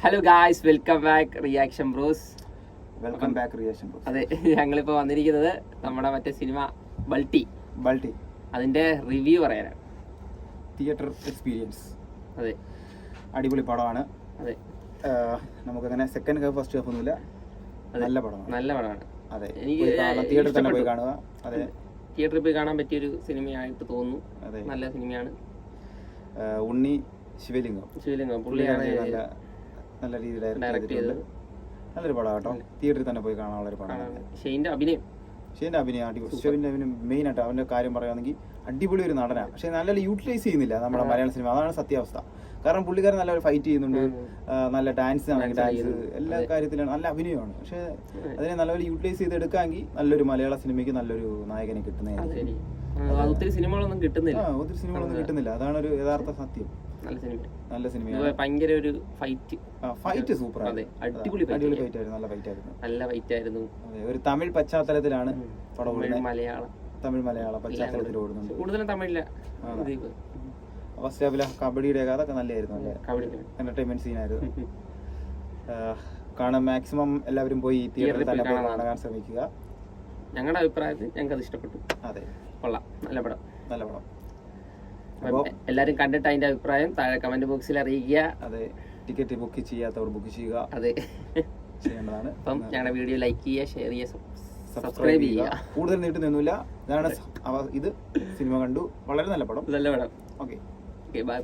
Hello guys, welcome back reaction bros. Welcome back reaction bros. അതെ, ഞങ്ങളിപ്പോൾ വന്നിരിക്കുന്നത് നമ്മുടെ മറ്റേ സിനിമ ബൾട്ടി അതിന്റെ റിവ്യൂ പറയാനാണ്. Theatre experience. അതെ, അടിപൊളി പടമാണ്. അതെ, നമുക്കങ്ങനെ സെക്കൻഡ് ഹാഫ് ഫസ്റ്റ് ഹാഫ് ഒന്നുമില്ല, നല്ല പടമാണ്. അതെ, എനിക്ക് തിയേറ്ററിൽ തന്നെ പോയി കാണുക. അതെ, തിയേറ്ററിൽ പോയി കാണാൻ പറ്റിയൊരു സിനിമയായിട്ട് തോന്നുന്നു. അതെ, നല്ല സിനിമയാണ്. ഉണ്ണി ശിവലിംഗം പുള്ളിയാണ് നല്ല രീതിയിൽ ഡയറക്ട് ചെയ്തത്. നല്ലൊരു പടം കേട്ടോ. തിയേറ്ററിൽ തന്നെ പോയി കാണാനുള്ള ഒരു പടമാണ്. ഷെയ്ൻ്റെ അഭിനയം അടിപൊളി. ഷെയ്ൻ്റെ അഭിനയം മെയിൻ ആയിട്ട് അവന്റെ കാര്യം പറയുകയാണെങ്കിൽ അടിപൊളി ഒരു നടനാണ്. പക്ഷെ നല്ല യൂട്ടിലൈസ് ചെയ്യുന്നില്ല നമ്മുടെ മലയാള സിനിമ. അതാണ് സത്യാവസ്ഥ. കാരണം പുള്ളിക്കാരൻ നല്ല ഫൈറ്റ് ചെയ്യുന്നുണ്ട്, നല്ല ഡാൻസ് ആണെങ്കിൽ ഡാൻസ്, എല്ലാ കാര്യത്തിലും നല്ല അഭിനയമാണ്. പക്ഷെ അതിനെ നല്ലപോലെ യൂട്ടിലൈസ് ചെയ്ത് എടുക്കാമെങ്കിൽ നല്ലൊരു മലയാള സിനിമയ്ക്ക് നല്ലൊരു നായകനെ കിട്ടുന്നതായിരിക്കും. ഒത്തിരി സിനിമകളൊന്നും കിട്ടുന്നില്ല. അതാണ് ഒരു യഥാർത്ഥ സത്യം. നല്ല സിനിമയാണ്. ഭയങ്കര ഒരു ഫൈറ്റ് സൂപ്പർ. അടിപൊളി ഫൈറ്റ് ആയിരുന്നു. നല്ല ഫൈറ്റ് ആയിരുന്നു. ഒരു തമിഴ് പശ്ചാത്തലത്തിലാണ് പടം. തമിഴ് മലയാള പശ്ചാത്തലത്തിൽ ഓടുന്നുണ്ട്. കൂടുതലും തമിഴില്ല. ഫസ്റ്റ് ഹാഫിലെ കബഡിയുടെ അതൊക്കെ നല്ലതായിരുന്നു. എന്റർടൈൻമെന്റ് സീനായിരുന്നു. കാണാൻ മാക്സിമം എല്ലാവരും പോയി തിയേറ്ററിൽ തന്നെ കാണാൻ ശ്രമിക്കുക. ഞങ്ങളുടെ അഭിപ്രായത്തിൽ ഞങ്ങൾക്ക് അത് ഇഷ്ടപ്പെട്ടു. അതെ, കൊള്ളാം. നല്ല പടം. എല്ലാരും കണ്ടിട്ട് അതിന്റെ അഭിപ്രായം താഴെ കമന്റ് ബോക്സിൽ അറിയിക്കുക. അതെ, ടിക്കറ്റ് ബുക്ക് ചെയ്യാത്തവർ ബുക്ക് ചെയ്യുക. അതെ, ചെയ്യേണ്ടതാണ്. അപ്പം ഞങ്ങളുടെ വീഡിയോ ലൈക്ക് ചെയ്യുക, ഷെയർ ചെയ്യുക, സബ്സ്ക്രൈബ് ചെയ്യുക. കൂടുതൽ നീട്ടുന്നില്ല. ഇതാണ് ഇത്. സിനിമ കണ്ടു, വളരെ നല്ല പടം. Okay, by.